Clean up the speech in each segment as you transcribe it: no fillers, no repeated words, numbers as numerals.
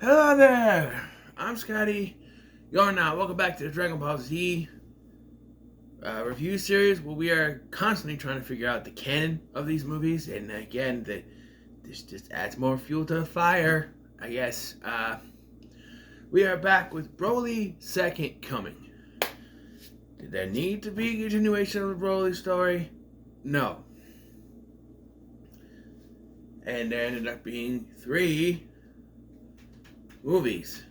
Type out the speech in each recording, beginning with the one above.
Hello there! I'm Scotty. You're now. Welcome back to the Dragon Ball Z review series where we are constantly trying to figure out the canon of these movies. And again, this just adds more fuel to the fire, I guess. We are back with Broly Second Coming. Did there need to be a continuation of the Broly story? No. And there ended up being 3 movies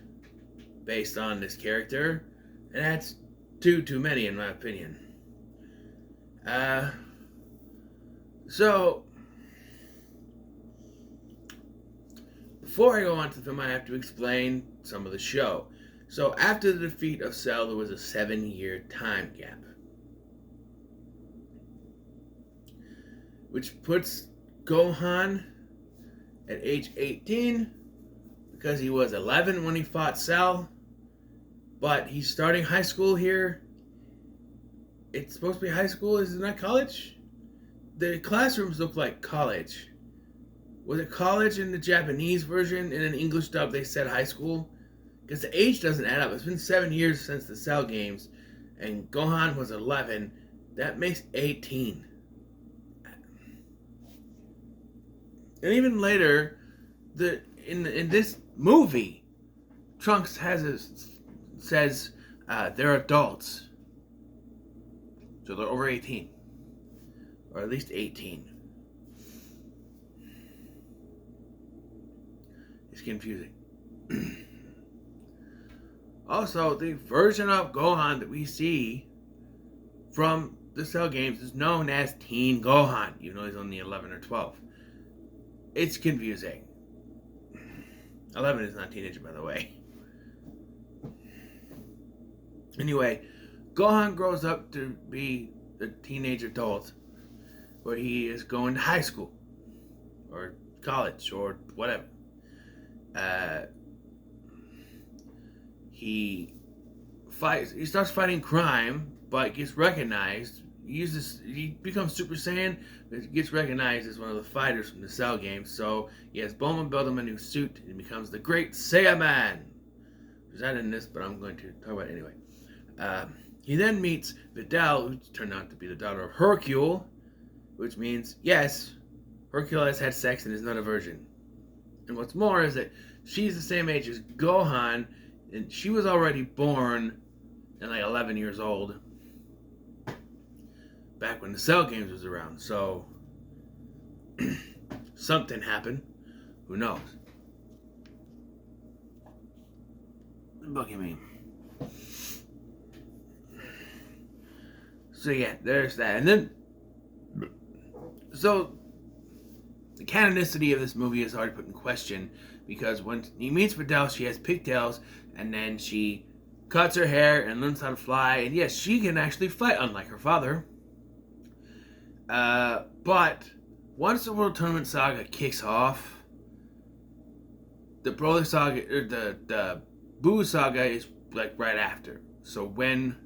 based on this character, and that's too many in my opinion. So before I go on to the film, I have to explain some of the show. So after the defeat of Cell, there was a 7-year time gap, which puts Gohan at age 18 because he was 11 when he fought Cell, but he's starting high school here. It's supposed to be high school, is it not college? The classrooms look like college. Was it college in the Japanese version? In an English dub, they said high school? Because the age doesn't add up. It's been 7 years since the Cell games, and Gohan was 11. That makes 18. And even later, in this movie, Trunks says they're adults, so they're over 18, or at least 18. It's confusing. Also, the version of Gohan that we see from the Cell games is known as Teen Gohan, even though he's only 11 or 12. It's confusing. 11 is not teenager, by the way. Anyway, Gohan grows up to be a teenage adult, where he is going to high school, or college, or whatever. He starts fighting crime, but gets recognized. He becomes Super Saiyan, but gets recognized as one of the fighters from the Cell games. So he has Bulma build him a new suit and becomes the Great Saiyaman. Who's not in this, but I'm going to talk about it anyway. He then meets Videl, who turned out to be the daughter of Hercule, which means, yes, Hercule has had sex and is not a virgin. And what's more is that she's the same age as Gohan, and she was already born and like 11 years old back when the Cell games was around. So something happened. Who knows? Look at me. So yeah, there's that. And then, so the canonicity of this movie is hard to put in question, because when he meets Videl, she has pigtails, and then she cuts her hair and learns how to fly. And yes, she can actually fight, unlike her father. But once the World Tournament Saga kicks off, the Broly Saga, or the Buu Saga, is like right after. So when,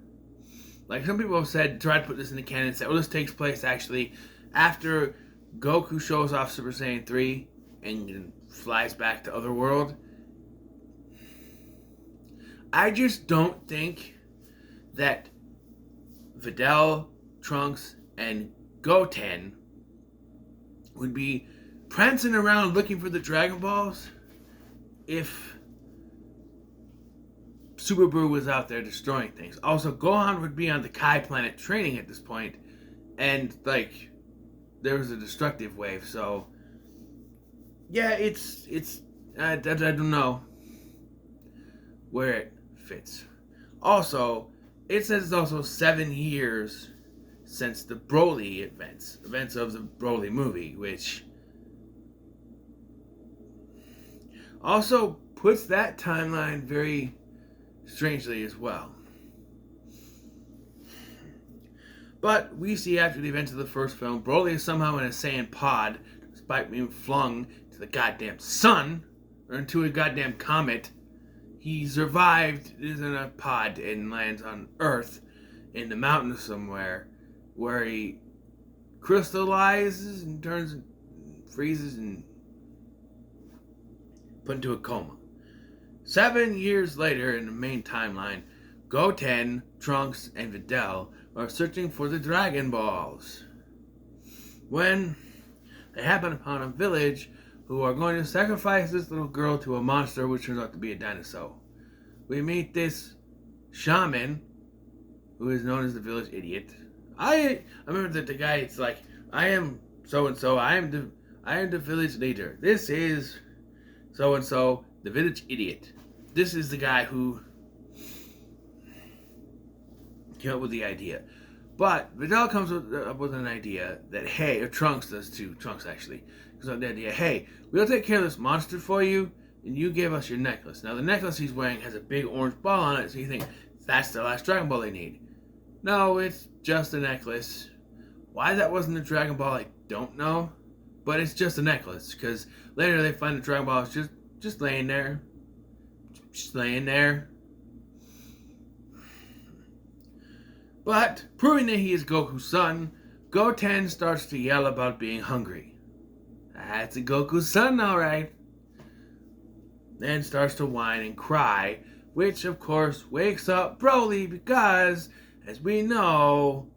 like some people have said, try to put this in the canon, say, well, this takes place actually after Goku shows off Super Saiyan 3 and flies back to Otherworld. I just don't think that Videl, Trunks, and Goten would be prancing around looking for the Dragon Balls if Super Buu was out there destroying things. Also, Gohan would be on the Kai planet training at this point, and like there was a destructive wave. So yeah, it's I don't know where it fits. Also, it says it's also 7 years since the Broly events of the Broly movie, which also puts that timeline very strangely as well. But we see after the events of the first film, Broly is somehow in a Saiyan pod, despite being flung to the goddamn sun, or into a goddamn comet. He survived, is in a pod, and lands on Earth, in the mountains somewhere, where he crystallizes and freezes and put into a coma. 7 years later, in the main timeline, Goten, Trunks, and Videl are searching for the Dragon Balls when they happen upon a village who are going to sacrifice this little girl to a monster which turns out to be a dinosaur. We meet this shaman who is known as the village idiot. I remember that the guy, it's like, I am so and so, I am the village leader. This is so and so, the village idiot. This is the guy who came up with the idea. But Vidal comes up with an idea that, hey, or Trunks does too. Trunks actually comes up with the idea, hey, we'll take care of this monster for you, and you give us your necklace. Now the necklace he's wearing has a big orange ball on it, so you think that's the last Dragon Ball they need. No, it's just a necklace. Why that wasn't a Dragon Ball, I don't know. But it's just a necklace, because later they find the Dragon Ball is just laying there. Just laying there. But, proving that he is Goku's son, Goten starts to yell about being hungry. That's a Goku's son, alright. Then starts to whine and cry, which of course wakes up Broly because, as we know,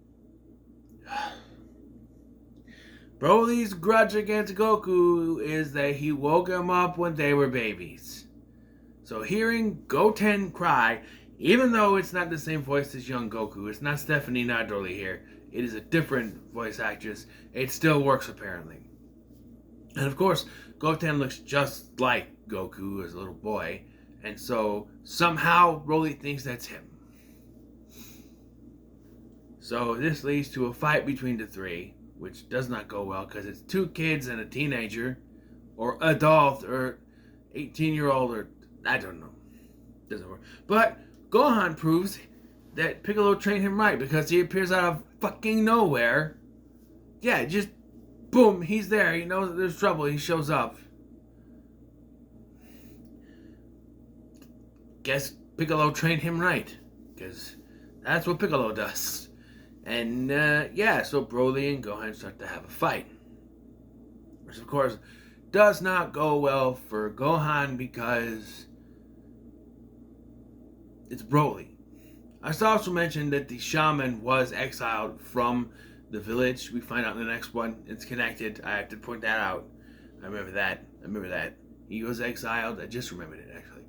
Broly's grudge against Goku is that he woke him up when they were babies. So hearing Goten cry, even though it's not the same voice as young Goku, it's not Stephanie Nadroli here, it is a different voice actress, it still works apparently. And of course, Goten looks just like Goku as a little boy, and so somehow Broly thinks that's him. So this leads to a fight between the three, which does not go well because it's two kids and a teenager, or adult, or 18-year-old, or I don't know. Doesn't work. But Gohan proves that Piccolo trained him right because he appears out of fucking nowhere. Yeah, just boom, he's there. He knows that there's trouble. He shows up. Guess Piccolo trained him right because that's what Piccolo does. And yeah, so Broly and Gohan start to have a fight, which of course does not go well for Gohan because it's Broly. I should also mention that the shaman was exiled from the village. We find out in the next one. It's connected. I have to point that out. I remember that. He was exiled. I just remembered it, actually.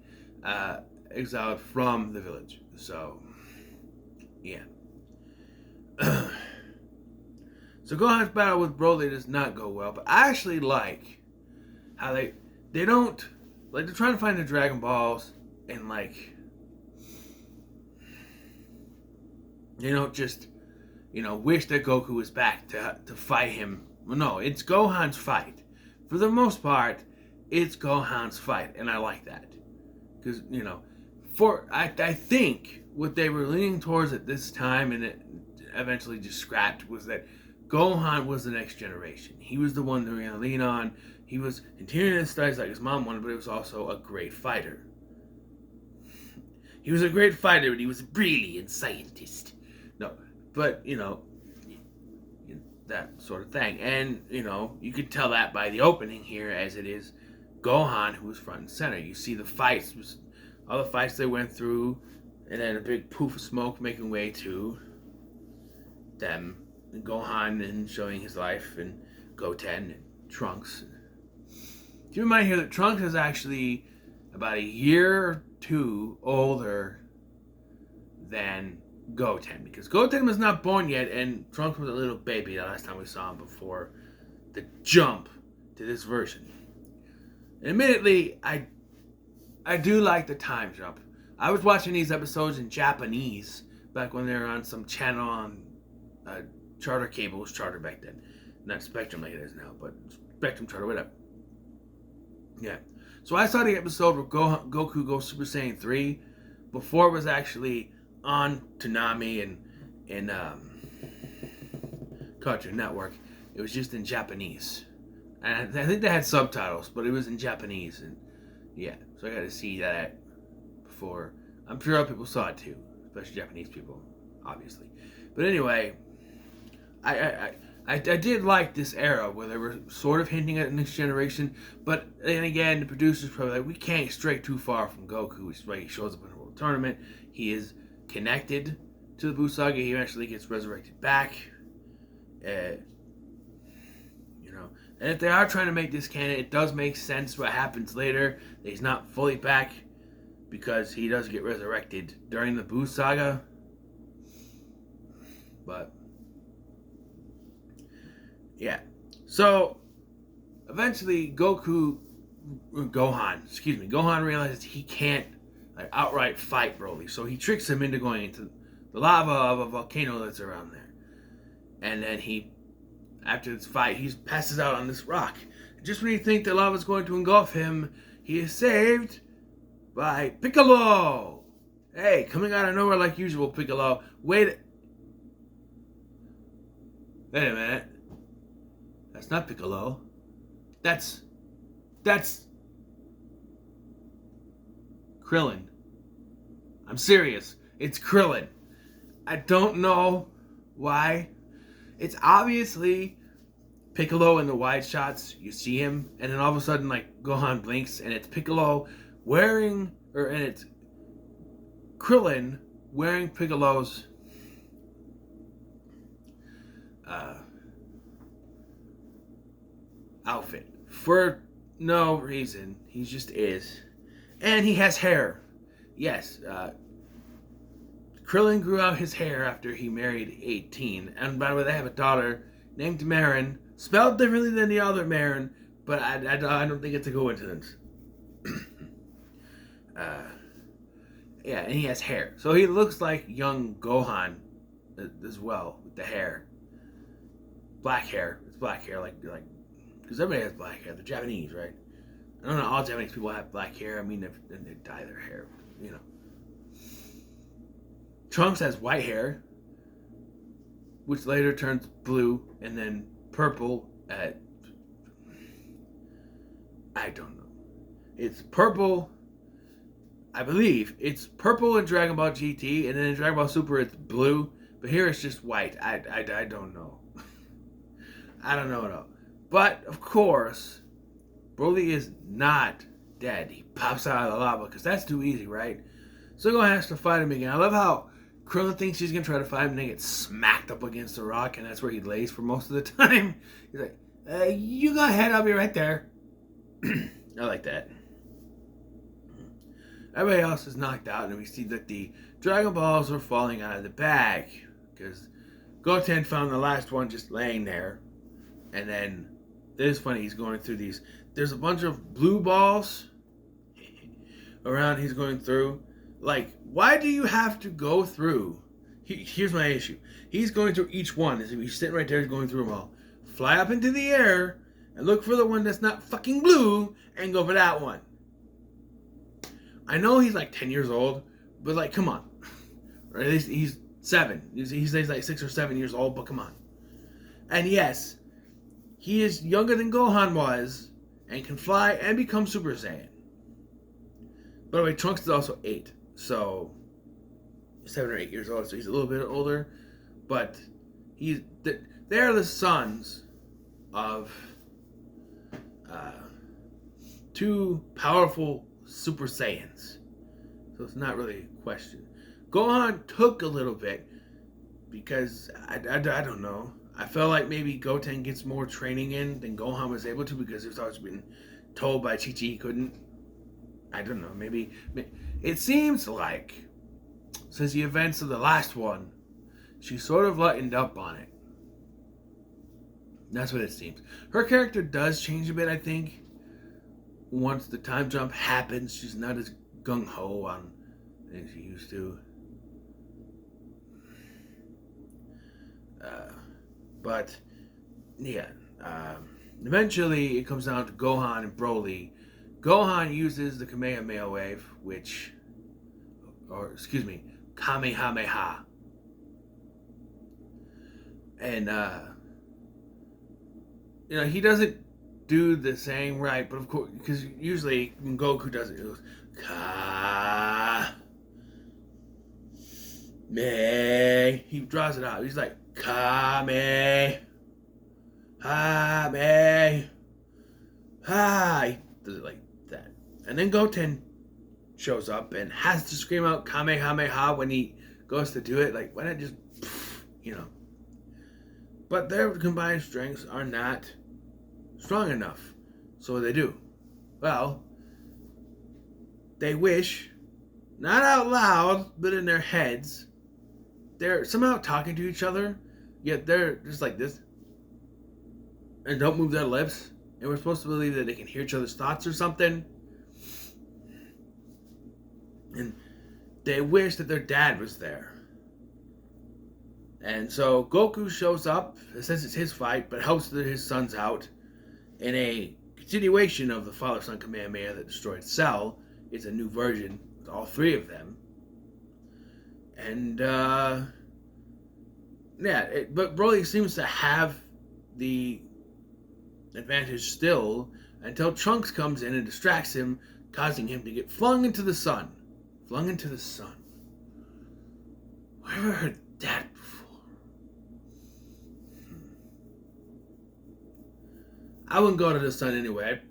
Exiled from the village. So, yeah. So Gohan's battle with Broly does not go well. But I actually like how they don't... Like, they're trying to find the Dragon Balls and, like... They don't just, wish that Goku was back to fight him. Well, no, it's Gohan's fight. For the most part, it's Gohan's fight, and I like that. Because, I think what they were leaning towards at this time, and it eventually just scrapped, was that Gohan was the next generation. He was the one they were going to lean on. He was continuing his studies like his mom wanted, but he was also a great fighter. He was a great fighter, and he was a brilliant scientist. No, but, that sort of thing. And, you could tell that by the opening here, as it is Gohan who was front and center. You see the fights, all the fights they went through, and then a big poof of smoke making way to them, and Gohan and showing his life, and Goten and Trunks. Keep in mind here that Trunks is actually about a year or two older than Goten, because Goten was not born yet, and Trunks was a little baby the last time we saw him before the jump to this version. And admittedly, I do like the time jump. I was watching these episodes in Japanese back when they were on some channel on Charter Cable. It was Charter back then, not Spectrum like it is now, but Spectrum, Charter, whatever. Yeah. So I saw the episode where Goku goes Super Saiyan 3 before it was actually on Toonami and Cartoon Network. It was just in Japanese, and I think they had subtitles, but it was in Japanese. And yeah, so I got to see that before. I'm sure other people saw it too, especially Japanese people, obviously. But anyway, I I did like this era where they were sort of hinting at the next generation, but then again, the producers probably like, we can't stray too far from Goku, which is why he shows up in a world tournament. He is connected to the Buu Saga. He eventually gets resurrected back. You know, and if they are trying to make this canon, it does make sense what happens later. He's not fully back because he does get resurrected during the Buu Saga. But yeah, so eventually Gohan realizes he can't like outright fight Broly, so he tricks him into going into the lava of a volcano that's around there, and then after this fight, he passes out on this rock. Just when you think the lava is going to engulf him, he is saved by Piccolo. Hey, coming out of nowhere like usual, Piccolo. Wait a minute. That's not Piccolo. That's Krillin. I'm serious. It's Krillin. I don't know why. It's obviously Piccolo in the wide shots. You see him, and then all of a sudden, like, Gohan blinks, and it's Piccolo and it's Krillin wearing Piccolo's outfit for no reason. He just is, and he has hair. Yes, Krillin grew out his hair after he married 18, and by the way, they have a daughter named Marin, spelled differently than the other Marin, but I don't think it's a coincidence. Yeah, and he has hair, so he looks like young Gohan as well with the hair, black hair. It's black hair, like because everybody has black hair. The Japanese, right? I don't know. All Japanese people have black hair. I mean, they dye their hair, you know. Trunks has white hair, which later turns blue and then purple at... I don't know. It's purple... I believe it's purple in Dragon Ball GT, and then in Dragon Ball Super it's blue, but here it's just white. I don't know. I don't know at all. But, of course, Broly is not dead. He pops out of the lava, because that's too easy, right? So Gohan has to fight him again. I love how Krillin thinks he's going to try to fight him, and then gets smacked up against a rock, and that's where he lays for most of the time. He's like, you go ahead, I'll be right there. I like that. Everybody else is knocked out, and we see that the Dragon Balls are falling out of the bag, because Goten found the last one just laying there, and then this is funny, he's going through these, there's a bunch of blue balls around he's going through. Like, why do you have to go through? Here's my issue. He's going through each one. He's sitting right there, he's going through them all. Fly up into the air and look for the one that's not fucking blue and go for that one. I know he's like 10 years old, but like, come on. Or at least he's 7. He's like 6 or 7 years old, but come on. And yes, he is younger than Gohan was and can fly and become Super Saiyan. By the way, Trunks is also 8. So 7 or 8 years old, so he's a little bit older, but they are the sons of 2 powerful Super Saiyans, so it's not really a question. Gohan took a little bit because I don't know. I felt like maybe Goten gets more training in than Gohan was able to because he was always been told by Chi-Chi he couldn't. I don't know, maybe it seems like since the events of the last one, she sort of lightened up on it. That's what it seems. Her character does change a bit, I think. Once the time jump happens, she's not as gung-ho on as she used to. But, yeah. Eventually, it comes down to Gohan and Broly. Gohan uses the Kamehameha wave, Kamehameha. And, he doesn't do the saying right, but of course, because usually when Goku does it, it goes, Ka-me. He draws it out. He's like, Ka-me. "Ha, man. Ha." He does it like that. And then Goten shows up and has to scream out Kamehameha when he goes to do it. Like, why not just, you know. But their combined strengths are not strong enough. So what do they do? Well, they wish, not out loud, but in their heads. They're somehow talking to each other, yet they're just like this. And don't move their lips. And we're supposed to believe that they can hear each other's thoughts or something. And they wish that their dad was there. And so Goku shows up, says it's his fight, but helps his sons out in a continuation of the Father-Son Kamehameha that destroyed Cell. It's a new version with all three of them. And, but Broly seems to have the advantage still until Trunks comes in and distracts him, causing him to get flung into the sun. Flung into the sun. Where have I heard that before? I wouldn't go to the sun anyway. I'd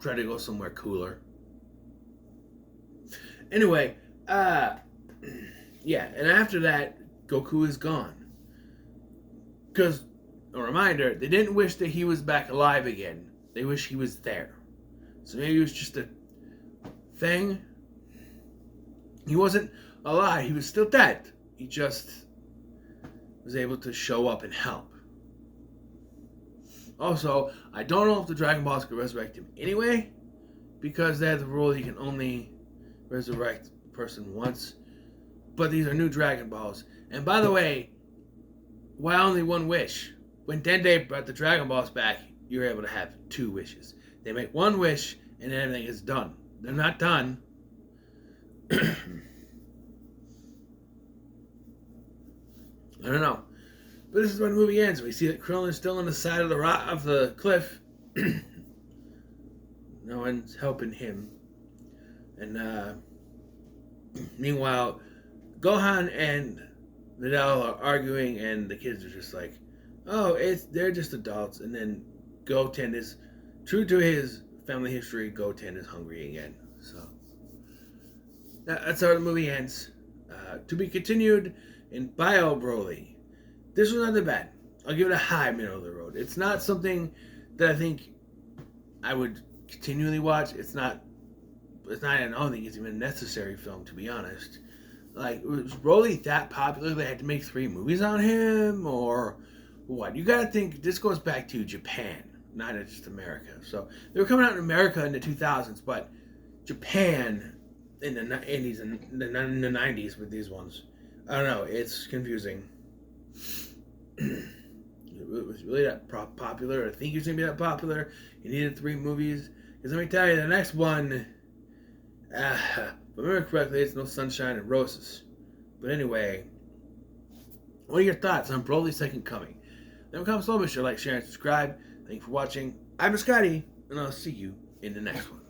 try to go somewhere cooler. Anyway, yeah, and after that, Goku is gone. Because, a reminder, they didn't wish that he was back alive again. They wish he was there. So maybe it was just a thing. He wasn't alive. He was still dead. He just was able to show up and help. Also, I don't know if the Dragon Balls could resurrect him anyway, because they have the rule you can only resurrect a person once. But these are new Dragon Balls. And by the way, why only one wish? When Dende brought the Dragon Balls back, you're able to have 2 wishes. They make 1 wish, and then everything is done. They're not done. I don't know. But this is when the movie ends. We see that Krillin's still on the side of the cliff. No one's helping him. And meanwhile, Gohan and Vidal are arguing, and the kids are just like, "Oh, they're just adults." And then Goten is true to his family history. Goten is hungry again. So that's how the movie ends. To be continued in Bio Broly. This was not that bad. I'll give it a high middle of the road. It's not something that I think I would continually watch. It's not. I don't think it's even a necessary film, to be honest. Like, was Broly that popular they had to make 3 movies on him, or what? You gotta think this goes back to Japan, not just America. So they were coming out in America in the 2000s, but Japan in the 80s and the 90s with these ones. I don't know. It's confusing. It was really that popular. I think it was gonna be that popular. You needed 3 movies. Because let me tell you, the next one, if I remember correctly, it's No Sunshine and Roses. But anyway, what are your thoughts on Broly's Second Coming? Leave a comment below. Be sure to like, share, and subscribe. Thank you for watching. I'm Scotty, and I'll see you in the next one.